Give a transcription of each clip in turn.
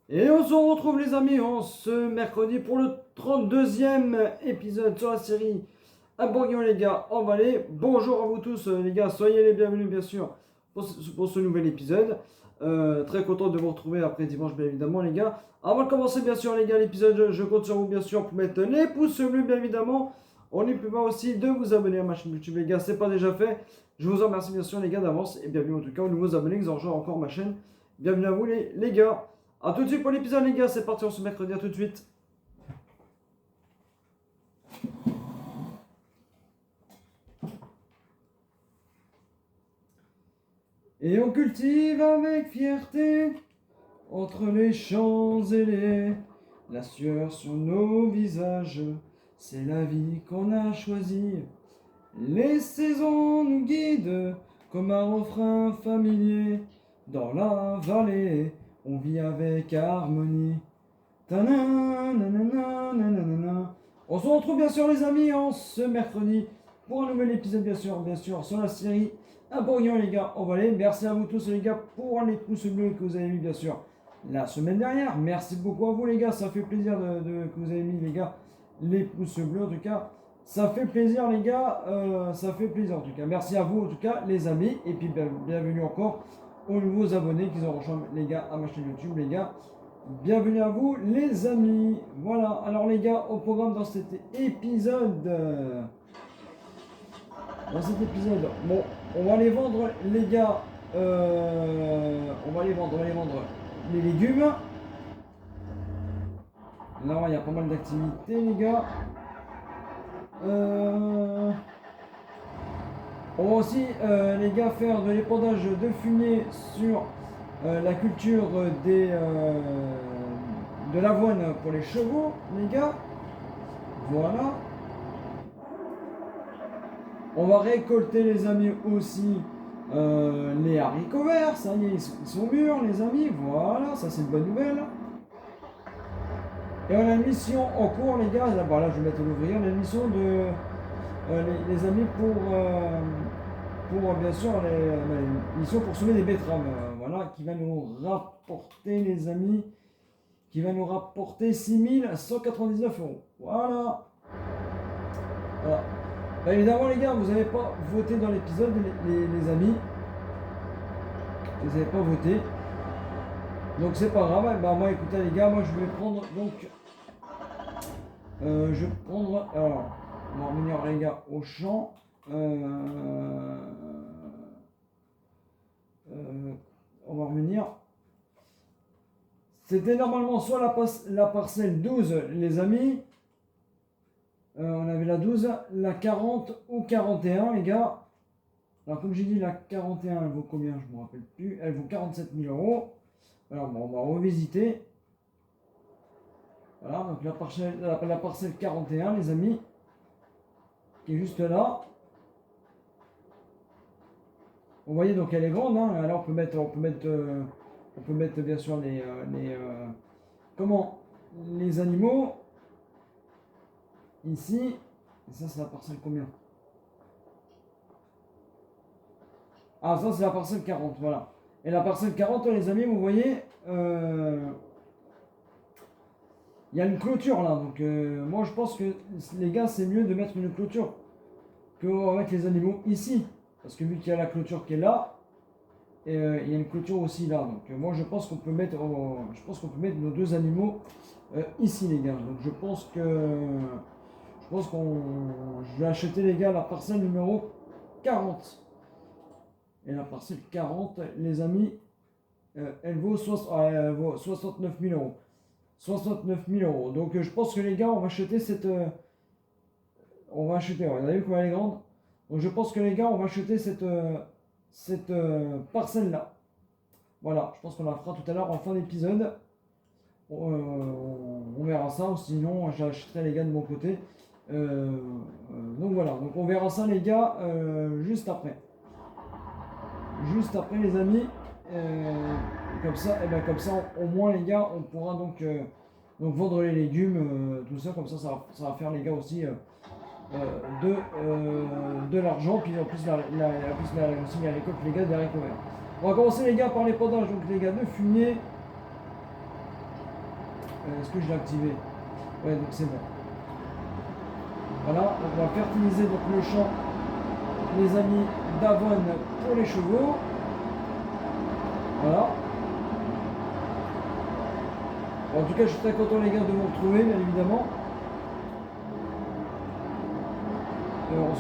Et on se retrouve les amis en ce mercredi pour le 32e épisode sur la série À Bourguignon les gars en Valais. Bonjour à vous tous les gars, soyez les bienvenus bien sûr pour ce nouvel épisode. Très content de vous retrouver après dimanche bien évidemment les gars. Avant de commencer bien sûr les gars l'épisode, je compte sur vous bien sûr pour mettre les pouces bleus bien évidemment. On n'est plus pas aussi de vous abonner à ma chaîne YouTube les gars, c'est pas déjà fait. Je vous en remercie bien sûr les gars d'avance et bienvenue en tout cas aux nouveaux abonnés qui ont rejoint encore ma chaîne. Bienvenue à vous les gars. A tout de suite pour l'épisode les gars, c'est parti on se mercredi, à tout de suite. Et on cultive avec fierté, entre les champs ailés, la sueur sur nos visages, c'est la vie qu'on a choisie. Les saisons nous guident comme un refrain familier, dans la vallée, on vit avec harmonie. On se retrouve bien sûr les amis en ce mercredi pour un nouvel épisode bien sûr sur la série À Bourguignon les gars en Valais. Merci à vous tous les gars pour les pouces bleus que vous avez mis bien sûr la semaine dernière. Merci beaucoup à vous les gars, ça fait plaisir que vous avez mis les gars les pouces bleus en tout cas. Ça fait plaisir les gars, ça fait plaisir en tout cas. Merci à vous en tout cas les amis et puis bienvenue encore aux nouveaux abonnés qui ont rejoint les gars à ma chaîne YouTube les gars. Bienvenue à vous les amis. Voilà, alors les gars, au programme dans cet épisode. Bon, on va les vendre les gars. On va les vendre les légumes. Là, il y a pas mal d'activités les gars. On va aussi les gars faire de l'épandage de fumier sur la culture de l'avoine pour les chevaux, les gars. Voilà. On va récolter, les amis, aussi les haricots verts. Ça y est, ils sont mûrs, les amis. Voilà, ça c'est une bonne nouvelle. Et on a une mission en cours, les gars. Là, je vais mettre l'ouvrier. On a une mission de les amis pour bien sûr une mission pour semer des betteraves. Voilà, qui va nous rapporter, les amis, qui va nous rapporter 6199 euros. Voilà. Voilà. Bah, évidemment, les gars, vous n'avez pas voté dans l'épisode, les amis. Vous n'avez pas voté. Donc, c'est pas grave. Bah, moi, écoutez, les gars, moi, je vais prendre. Donc, je vais prendre. Alors, on va revenir, les gars, au champ. On va revenir. C'était normalement soit la parcelle 12, les amis. On avait la 12, la 40 ou 41, les gars. Alors, comme j'ai dit, la 41, elle vaut combien? Je ne me rappelle plus. Elle vaut 47 000 euros. Alors, bon, on va revisiter. Voilà, donc la parcelle 41, les amis, qui est juste là. Vous voyez, donc elle est grande. Hein. Alors, on peut mettre bien sûr les animaux. Ici, et ça c'est la parcelle combien? Ah, ça c'est la parcelle 40, voilà. Et la parcelle 40, les amis, vous voyez, il y a une clôture là. Donc moi je pense que les gars, c'est mieux de mettre une clôture que mettre les animaux ici. Parce que vu qu'il y a la clôture qui est là, et il y a une clôture aussi là. Donc moi je pense qu'on peut mettre nos deux animaux ici les gars. Donc je pense je vais acheter les gars la parcelle numéro 40. Et la parcelle 40, les amis, elle vaut 69 000 euros. 69 000 euros. Donc je pense que les gars, on va acheter on va acheter, vous avez vu comment elle est grande. Donc je pense que les gars, on va acheter cette parcelle-là. Voilà, je pense qu'on la fera tout à l'heure en fin d'épisode. On verra ça, ou sinon j'achèterai les gars de mon côté. Donc voilà, donc on verra ça les gars juste après. Juste après les amis. Comme ça, au moins les gars, on pourra donc vendre les légumes, tout ça, comme ça va faire les gars aussi de l'argent, puis en plus aussi la récolte les gars des haricots verts. On va commencer les gars par l'épandage, donc les gars de fumier. Est-ce que je l'ai activé? Ouais, donc c'est bon. Voilà, donc on va fertiliser donc le champ, les amis, d'avoine pour les chevaux. Voilà. Bon, en tout cas, je suis très content les gars de vous retrouver, bien évidemment.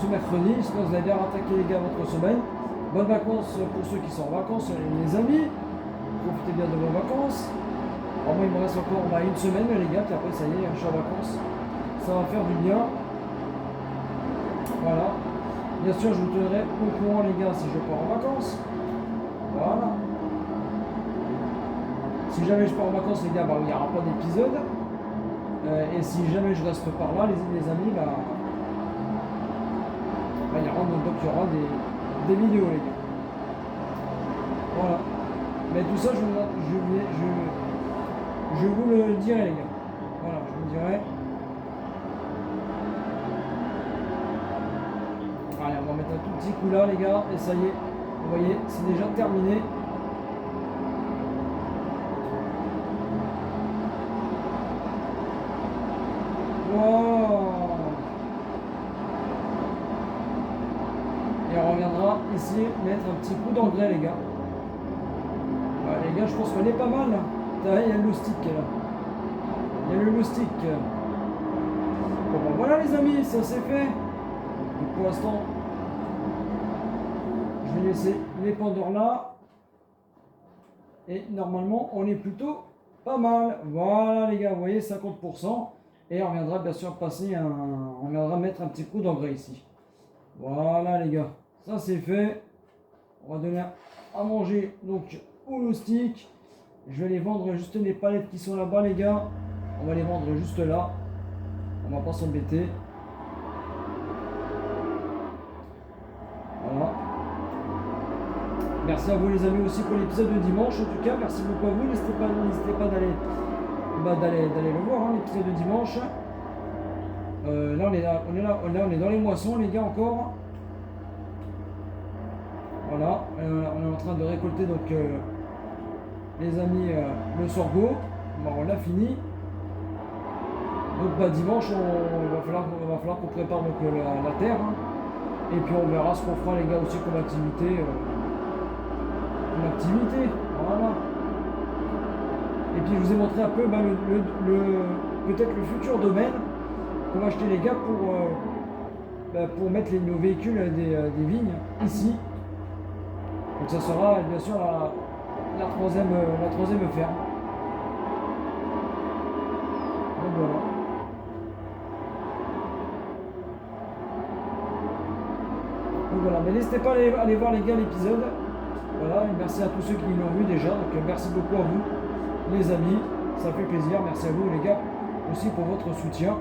Ce mercredi, j'espère que vous avez bien attaqué les gars votre semaine. Bonnes vacances pour ceux qui sont en vacances, les amis. Profitez bien de vos vacances. Alors moi il me reste encore une semaine les gars, puis après ça y est, je suis en vacances. Ça va faire du bien. Voilà. Bien sûr je vous tiendrai au courant les gars si je pars en vacances. Voilà. Si jamais je pars en vacances les gars, il n'y aura pas d'épisode. Et si jamais je reste par là les amis, il y aura des vidéos les gars. Voilà. Mais tout ça je vous le dirai les gars. Voilà, je vous dirai. Allez, on va mettre un tout petit coup là les gars. Et ça y est, vous voyez, c'est déjà terminé. Wow. Et on reviendra ici mettre un petit coup d'engrais les gars. Les gars, je pense qu'on est pas mal là. Il y a le loustic là. Il y a le loustic. Bon, ben voilà les amis, ça c'est fait. Et pour l'instant, je vais laisser l'épandeur là. Et normalement, on est plutôt pas mal. Voilà les gars, vous voyez, 50%. Et on viendra bien sûr on viendra mettre un petit coup d'engrais ici. Voilà les gars, ça c'est fait. On va donner à manger donc aux loustiques. Je vais les vendre juste les palettes qui sont là-bas les gars. On va les vendre juste là. On va pas s'embêter. Voilà. Merci à vous les amis aussi pour l'épisode de dimanche. En tout cas, merci beaucoup à vous. N'hésitez pas d'aller le voir, hein, l'épisode de dimanche. Là, on est dans les moissons les gars encore. Voilà, on est en train de récolter donc les amis le sorgho. Bon, on l'a fini. Donc dimanche, il va falloir qu'on prépare donc, la terre. Hein. Et puis on verra ce qu'on fera les gars aussi comme activité. Voilà. Et puis je vous ai montré un peu peut-être le futur domaine qu'on va acheter les gars pour mettre nos véhicules des vignes ici. Donc ça sera bien sûr la troisième ferme. Donc voilà. Donc voilà, mais n'hésitez pas à aller voir les gars l'épisode. Voilà, et merci à tous ceux qui l'ont vu déjà. Donc merci beaucoup à vous les amis. Ça fait plaisir. Merci à vous les gars aussi pour votre soutien.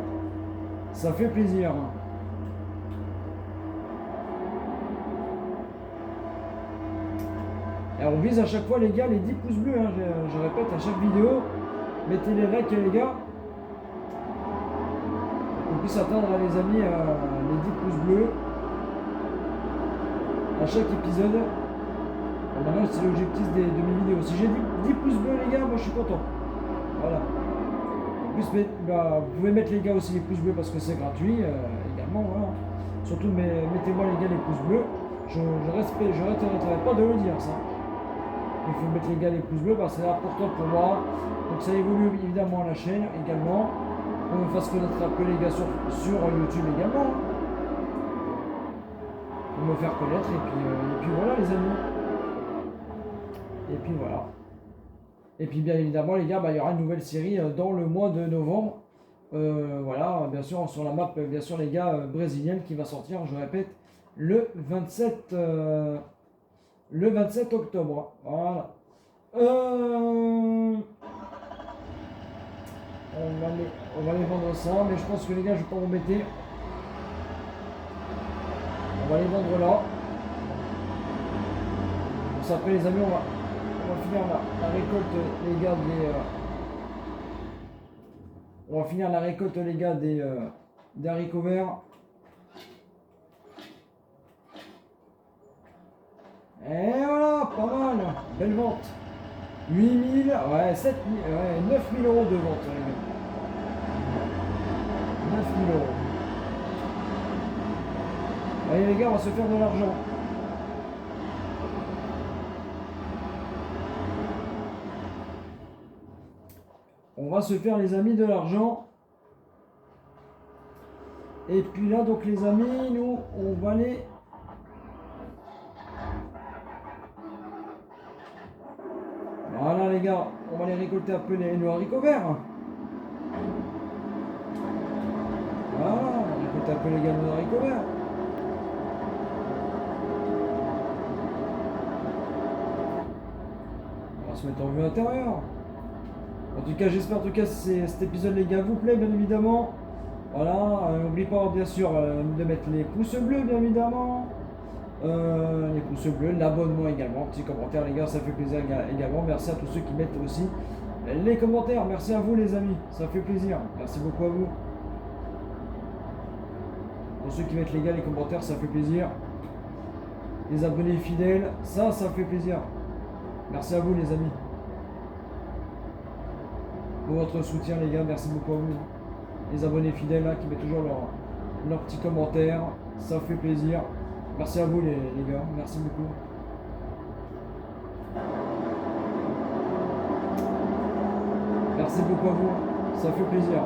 Ça fait plaisir. Et on vise à chaque fois les gars les 10 pouces bleus, hein. Je répète à chaque vidéo, mettez les likes les gars. On puisse atteindre les amis les 10 pouces bleus à chaque épisode. Maintenant c'est l'objectif de mes vidéos. Si j'ai 10 pouces bleus les gars, moi je suis content. Voilà. En plus vous pouvez mettre les gars aussi les pouces bleus parce que c'est gratuit également. Voilà. Surtout mettez-moi les gars les pouces bleus. Je n'arrêterai pas de le dire ça. Il faut mettre les gars les pouces bleus parce que c'est important pour moi. Donc ça évolue évidemment la chaîne également. Qu'on me fasse connaître un peu les gars sur YouTube également. Pour me faire connaître et puis voilà les amis. Et puis voilà. Et puis bien évidemment les gars, il y aura une nouvelle série dans le mois de novembre. Voilà, bien sûr sur la map, bien sûr les gars, brésilienne qui va sortir, je répète, le 27 octobre. Voilà. On va les vendre ça, mais je pense que les gars, je vais pas m'embêter. On va les vendre là. Donc après les amis, on va finir la récolte les gars on va finir la récolte les gars des haricots verts. Et voilà, pas mal, belle vente. 8 000, ouais, 7 000, ouais, 9 000 euros de vente, les gars. 9 000 euros. Allez les gars, on va se faire de l'argent. On va se faire les amis de l'argent. Et puis là donc les amis, nous on va aller. Voilà les gars, on va aller récolter un peu nos haricots verts. Voilà, on va récolter un peu les gars nos haricots verts. On va se mettre en vue intérieure. En tout cas, j'espère en tout cas cet épisode les gars vous plaît bien évidemment. Voilà, n'oubliez pas bien sûr de mettre les pouces bleus bien évidemment. Les pouces bleus, l'abonnement également, petit commentaire les gars, ça fait plaisir également. Merci à tous ceux qui mettent aussi les commentaires. Merci à vous les amis, ça fait plaisir. Merci beaucoup à vous. Pour ceux qui mettent les gars les commentaires, ça fait plaisir. Les abonnés fidèles, ça fait plaisir. Merci à vous les amis. Pour votre soutien les gars, merci beaucoup à vous. Les abonnés fidèles là, qui mettent toujours leurs petits commentaires, ça fait plaisir. Merci à vous les gars, merci beaucoup. Merci beaucoup à vous, ça fait plaisir.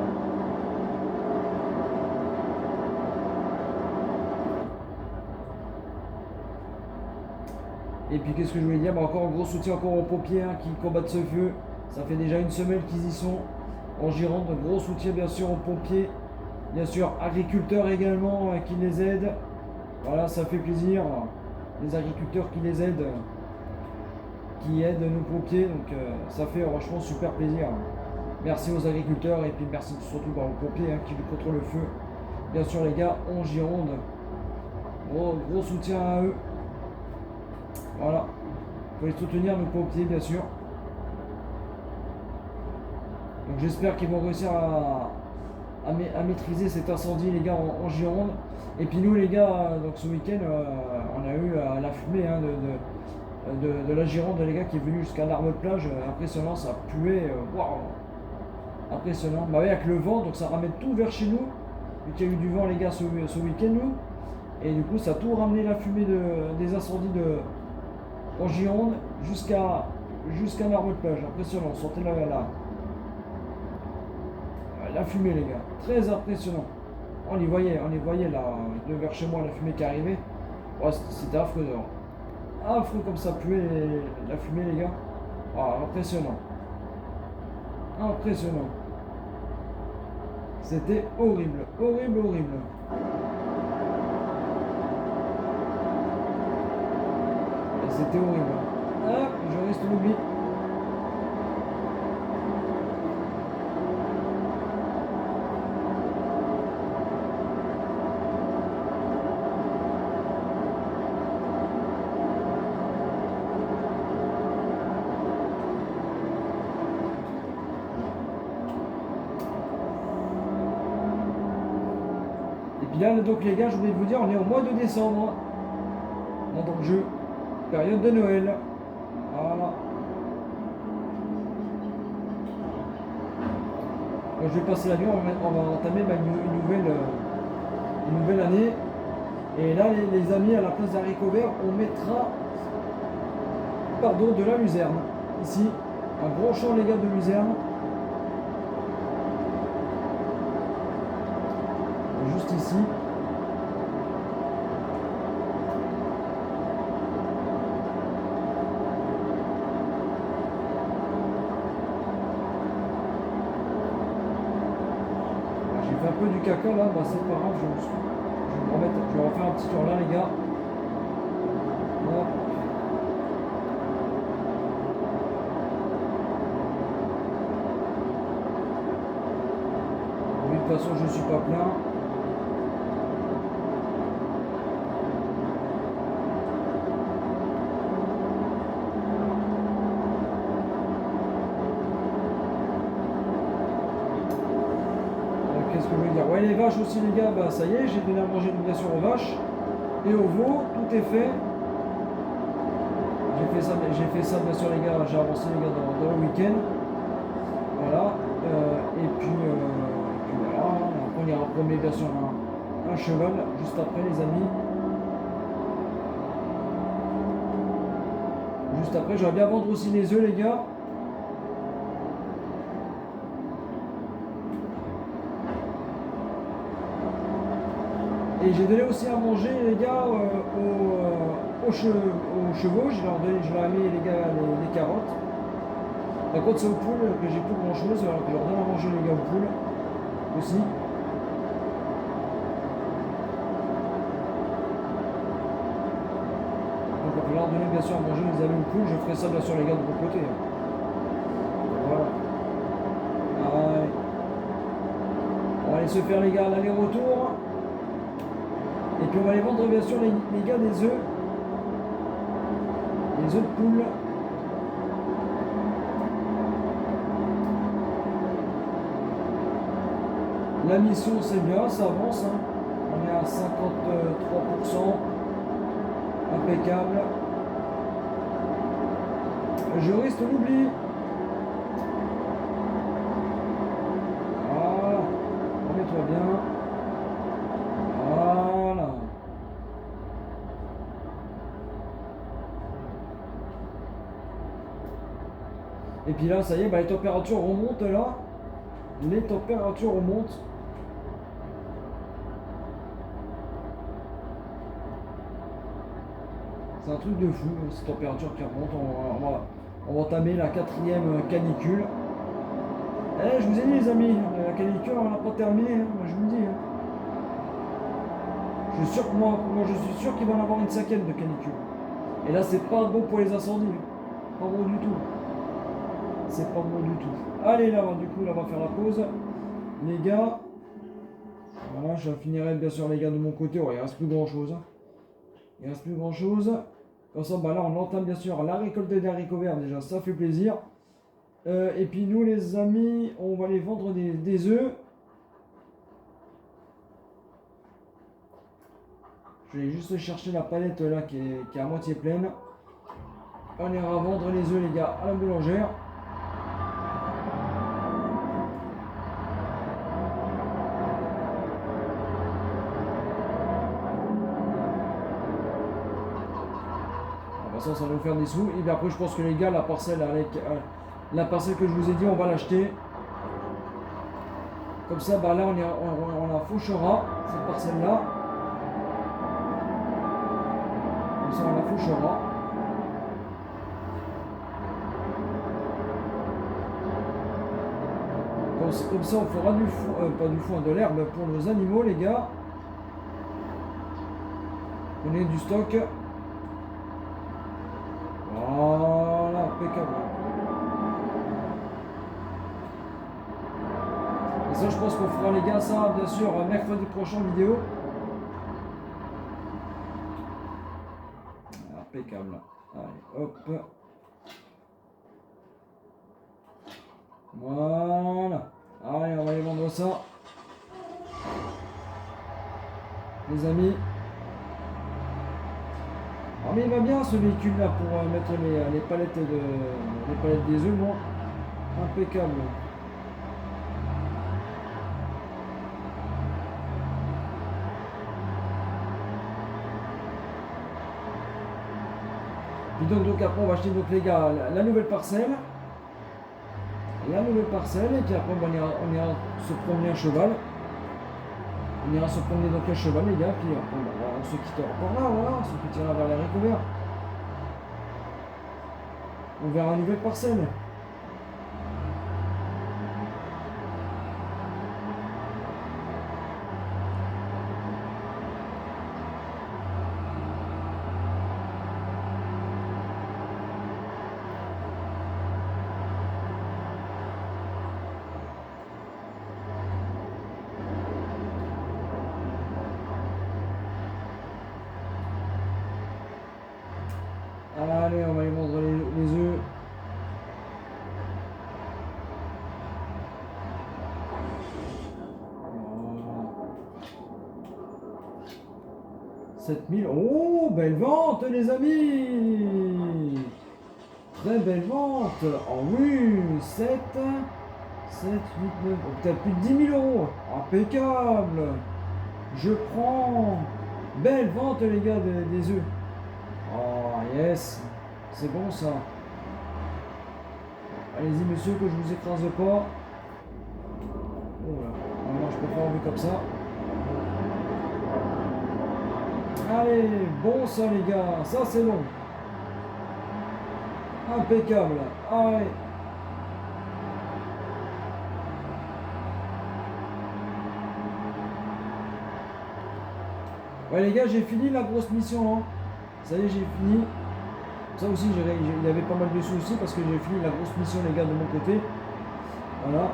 Et puis qu'est-ce que je voulais dire, encore un gros soutien encore aux pompiers qui combattent ce feu. Ça fait déjà une semaine qu'ils y sont en Gironde. Gros soutien bien sûr aux pompiers, bien sûr agriculteurs également qui les aident. Voilà, ça fait plaisir. Les agriculteurs qui les aident, qui aident nos pompiers, donc ça fait franchement super plaisir. Merci aux agriculteurs et puis merci surtout aux pompiers qui luttent contre le feu. Bien sûr les gars, en Gironde. Gros soutien à eux. Voilà. Il faut les soutenir nos pompiers bien sûr. Donc j'espère qu'ils vont réussir à maîtriser cet incendie les gars en Gironde. Et puis nous les gars, donc ce week-end on a eu la fumée de la Gironde les gars qui est venue jusqu'à l'arbre de plage. Impressionnant, ça a pué, waouh, impressionnant. Bah oui, avec le vent, donc ça ramène tout vers chez nous. Vu qu'il y a eu du vent les gars ce week-end nous. Et du coup ça a tout ramené la fumée des incendies en Gironde jusqu'à l'arbre de plage. Impressionnant, on sentait la fumée les gars, très impressionnant. On les voyait là, de vers chez moi la fumée qui arrivait. Oh, c'était affreux dehors. Affreux comme ça puait la fumée les gars. Oh, impressionnant. Impressionnant. C'était horrible, horrible. Et c'était horrible. Ah, je reste l'oubli. Là, donc les gars, je voulais vous dire, on est au mois de décembre. Dans le jeu. Période de Noël. Voilà. Quand je vais passer la nuit, on va entamer une nouvelle année. Et là, les amis, à la place d'haricots verts, on mettra de la luzerne. Ici, un gros champ, les gars, de luzerne. Juste ici. J'ai fait un peu du caca là, bah c'est pas grave, je vais refaire un petit tour là les gars. Hop. Oui, de toute façon je suis pas plein. Qu'est-ce que je veux dire? Ouais, les vaches aussi, les gars, bah ça y est, j'ai donné à manger bien sûr aux vaches et aux veaux, tout est fait. J'ai fait ça bien sûr les gars, j'ai avancé les gars dans le week-end. Voilà. Et puis voilà, on ira promener bien sûr un cheval juste après les amis. Juste après, j'aurais bien vendre aussi les œufs les gars. Et j'ai donné aussi à manger les gars aux chevaux, je leur ai mis les gars les carottes. Par contre c'est aux poules que j'ai plus grand chose, alors que je leur donne à manger les gars aux poules aussi. Donc on peut leur donner bien sûr à manger les amis aux poules, je ferai ça bien sûr les gars de mon côté. Voilà. Allez. On va aller se faire les gars l'aller-retour. Et puis on va aller vendre bien sûr les gars des œufs. Les œufs de poule. La mission c'est bien, ça avance. Hein. On est à 53%. Impeccable. Je risque l'oubli. Voilà. Remets-toi bien. Voilà. Et puis là, ça y est, les températures remontent là. Les températures remontent. C'est un truc de fou, ces températures qui remontent. On va entamer la 4e canicule. Je vous ai dit les amis, la canicule on n'a pas terminé, hein, moi je vous le dis. Hein. Je suis sûr que moi je suis sûr qu'il va en avoir une 5e de canicule. Et là c'est pas bon pour les incendies. Pas bon du tout. C'est pas bon du tout. Allez là, du coup là on va faire la pause. Les gars. Voilà, je finirai bien sûr les gars de mon côté. Ouais, il reste plus grand chose. Il reste plus grand chose. Comme ça, là on entame bien sûr la récolte des haricots verts, déjà ça fait plaisir. Et puis nous les amis, on va aller vendre des œufs. Je vais juste chercher la palette là qui est à moitié pleine. On ira vendre les œufs les gars à la boulangère. Ça va nous faire des sous. Et puis après, je pense que les gars, la parcelle que je vous ai dit, on va l'acheter. Comme ça, là, on la fauchera, cette parcelle-là. Comme ça, on la fauchera. Comme ça, on fera du foin, pas du foin, de l'herbe pour nos animaux, les gars. On est du stock. Voilà, impeccable. Et ça, je pense qu'on fera les gars ça, bien sûr, mercredi prochain vidéo. Impeccable. Allez, hop. Voilà. Allez, on va aller vendre ça. Les amis. Ah mais il va bien ce véhicule là pour mettre les palettes des œufs, bon. Impeccable. Puis donc après on va acheter donc les gars la nouvelle parcelle. La nouvelle parcelle et puis après on ira se promener à cheval. On ira se promener donc à cheval les gars, puis après on se quittera par là, voilà, on se quittera vers les haricots verts. On verra une nouvelle parcelle. Allez, on va aller vendre les œufs. Voilà. 7000. Oh, belle vente, les amis! Très belle vente. Oh oui, 7, 7, 8, 9, peut-être plus de 10 000 euros. Impeccable. Je prends. Belle vente les gars des œufs. Oh yes. C'est bon ça. Allez-y monsieur que je vous écrase pas. Oh là. Alors, je peux pas enlever comme ça. Allez, bon ça les gars. Ça c'est bon. Impeccable. Allez. Ouais les gars, j'ai fini la grosse mission hein. Ça y est, j'ai fini. Ça aussi, il y avait pas mal de soucis parce que j'ai fini la grosse mission les gars de mon côté. Voilà.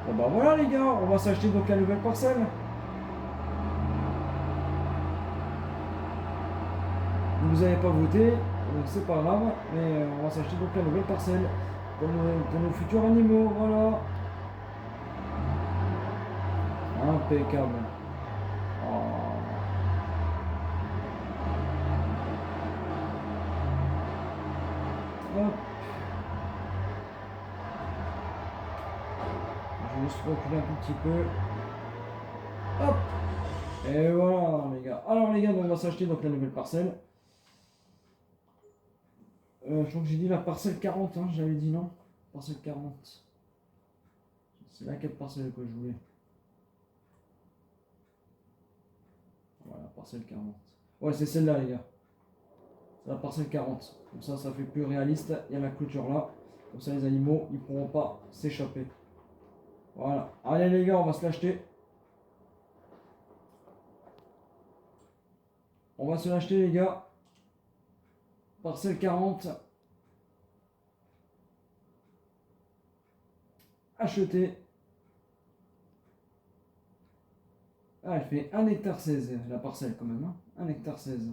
Bon bah voilà les gars, on va s'acheter donc la nouvelle parcelle. Vous n'avez pas voté, c'est pas grave, mais on va s'acheter donc la nouvelle parcelle pour nos futurs animaux, voilà. Impeccable. Oh. Hop. Je vais juste reculer un tout petit peu. Hop. Et voilà les gars. Alors les gars, on va s'acheter donc la nouvelle parcelle. Je crois que j'ai dit la parcelle 40, hein, j'avais dit non. Parcelle 40. C'est laquelle parcelle que je voulais. Voilà, parcelle 40. Ouais, c'est celle-là les gars. C'est la parcelle 40. Comme ça fait plus réaliste. Il y a la clôture là. Comme ça, les animaux, ils pourront pas s'échapper. Voilà. Allez les gars, on va se l'acheter. On va se l'acheter les gars. Parcelle 40. Acheter. Ah, elle fait 1 hectare 16 la parcelle quand même. Hein. 1 hectare 16.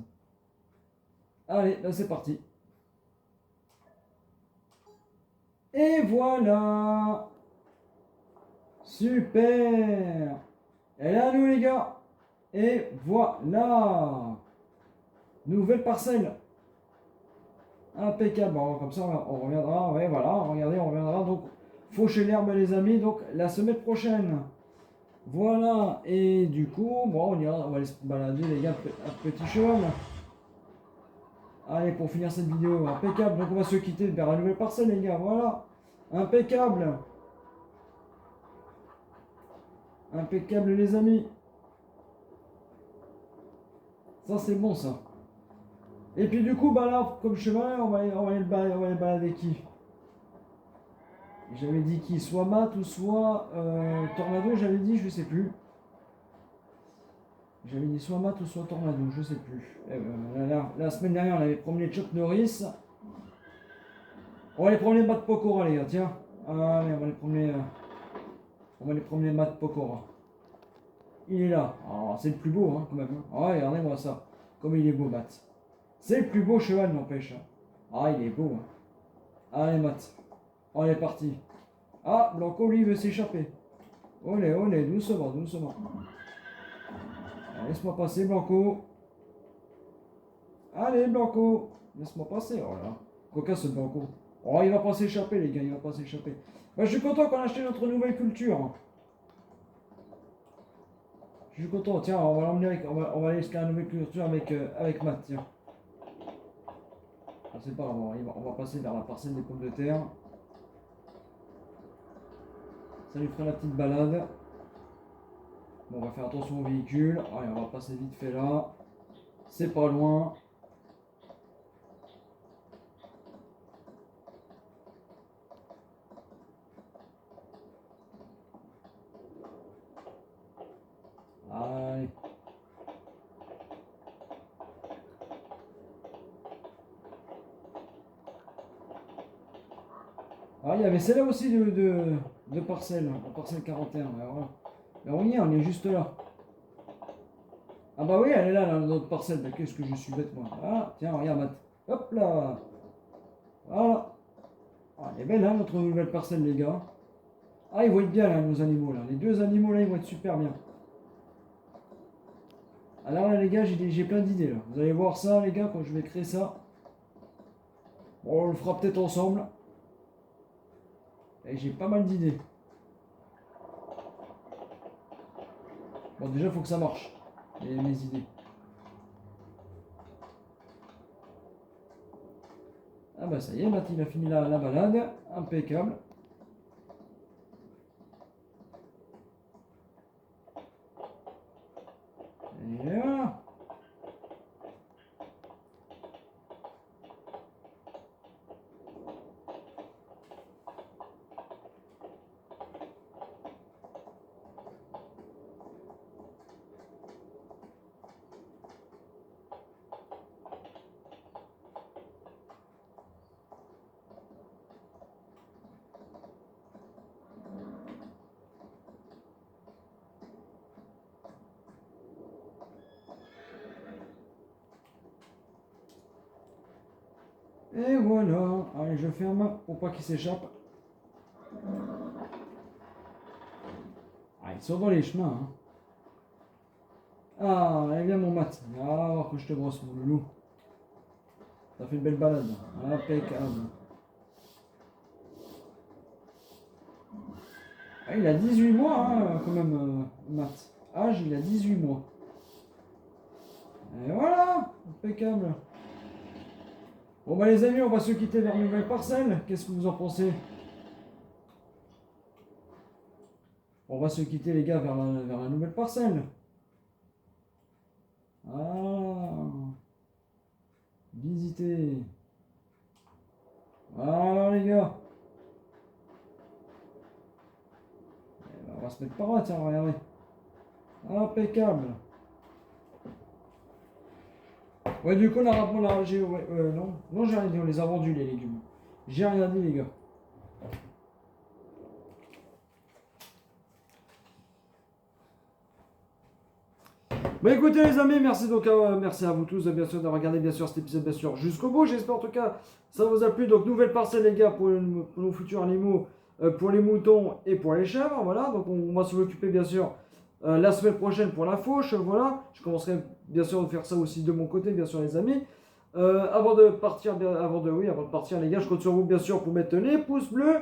Allez, là c'est parti. Et voilà. Super. Elle est à nous les gars. Et voilà. Nouvelle parcelle. Impeccable. Bon, comme ça on reviendra. Ouais, voilà. Regardez, on reviendra. Donc, faucher l'herbe les amis. Donc, la semaine prochaine. Voilà. Et du coup, bon, on va aller se balader les gars. Un petit cheval. Allez, pour finir cette vidéo. Impeccable. Donc, on va se quitter vers la nouvelle parcelle les gars. Voilà. Impeccable. Impeccable les amis. Ça c'est bon ça. Et puis du coup bah là comme cheval on va aller balader qui. J'avais dit qui, soit Matt ou soit Tornado, j'avais dit, je sais plus. J'avais dit soit Matt ou soit Tornado, je sais plus. La semaine dernière on avait promené Chuck Norris. On va aller promener Matt Pokora les gars, tiens. Allez, on va aller promener Matt Pokora. Il est là. Oh, c'est le plus beau, hein, quand même. Hein. Ah, regardez-moi ça. Comme il est beau, Matt. C'est le plus beau cheval, n'empêche. Ah, il est beau. Hein. Allez, Matt. On est parti. Ah, Blanco, lui, veut s'échapper. Olé, olé, doucement, doucement. Laisse-moi passer, Blanco. Allez, Blanco. Laisse-moi passer. Oh là. Cocasse, ce Blanco. Oh, il va pas s'échapper, les gars. Il va pas s'échapper. Bah, je suis content qu'on a acheté notre nouvelle culture. Je suis content, tiens, on va l'emmener avec, on va aller jusqu'à la nouvelle culture avec Matt, tiens. Je sais pas, on va passer vers la parcelle des pommes de terre. Ça lui fera la petite balade. Bon, on va faire attention au véhicule. Allez, on va passer vite fait là. C'est pas loin. Allez. Ah, il y avait celle-là aussi de parcelle, la parcelle 41. Alors, là, on est juste là. Ah bah oui, elle est là, notre parcelle. Mais qu'est-ce que je suis bête, moi. Ah, tiens, regarde, Matt. Hop là. Voilà. Ah, elle est belle, hein, notre nouvelle parcelle, les gars. Ah, ils vont être bien, là, nos animaux, là. Les deux animaux, là, ils vont être super bien. Alors là les gars, j'ai plein d'idées là. Vous allez voir ça les gars quand je vais créer ça. Bon, on le fera peut-être ensemble. Et j'ai pas mal d'idées. Bon déjà il faut que ça marche. Mes idées. Ah bah ça y est, Matt il a fini la balade. Impeccable. Et voilà. Et voilà. Allez, je ferme pour pas qu'il s'échappe. Ah, ils sont dans les chemins. Hein. Ah, allez, viens mon Matt. Ah, on va voir que je te brosse, mon loulou. Ça fait une belle balade. Impeccable. Ah, il a 18 mois, hein, quand même, Matt. Âge, il a 18 mois. Et voilà, impeccable. Bon bah les amis, on va se quitter vers une nouvelle parcelle. Qu'est-ce que vous en pensez? On va se quitter les gars vers la nouvelle parcelle. Ah, visiter. Voilà les gars. Eh ben, on va se mettre par là, tiens, regardez. Impeccable. Ouais, du coup, on a non, j'ai rien dit, on les a vendus, les légumes. J'ai rien dit, les gars. Bah écoutez les amis, merci donc merci à vous tous bien sûr d'avoir regardé bien sûr cet épisode bien sûr jusqu'au bout. J'espère en tout cas ça vous a plu. Donc nouvelle parcelle les gars pour nos futurs animaux, pour les moutons et pour les chèvres. Voilà, donc on va s'en occuper bien sûr la semaine prochaine pour la fauche. Voilà, je commencerai bien sûr de faire ça aussi de mon côté bien sûr les amis. Avant de partir les gars, je compte sur vous bien sûr pour mettre les pouces bleus.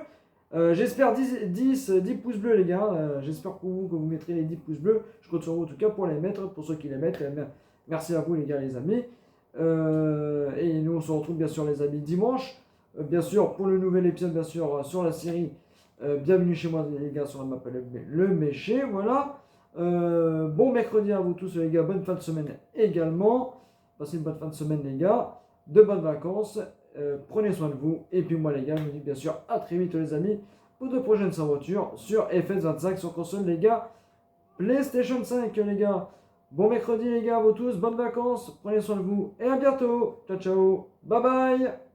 J'espère 10 pouces bleus les gars, j'espère pour vous que vous mettrez les 10 pouces bleus, je compte sur vous en tout cas pour les mettre, pour ceux qui les mettent, merci à vous les gars les amis, et nous on se retrouve bien sûr les amis dimanche, bien sûr pour le nouvel épisode bien sûr sur la série, bienvenue chez moi les gars sur la map le Méché, voilà, bon mercredi à vous tous les gars, bonne fin de semaine également, passez une bonne fin de semaine les gars, de bonnes vacances. Prenez soin de vous. Et puis moi les gars, je vous dis bien sûr à très vite les amis pour de prochaines aventures sur FS25 sur console les gars. PlayStation 5 les gars. Bon mercredi les gars à vous tous. Bonnes vacances. Prenez soin de vous. Et à bientôt. Ciao ciao. Bye bye.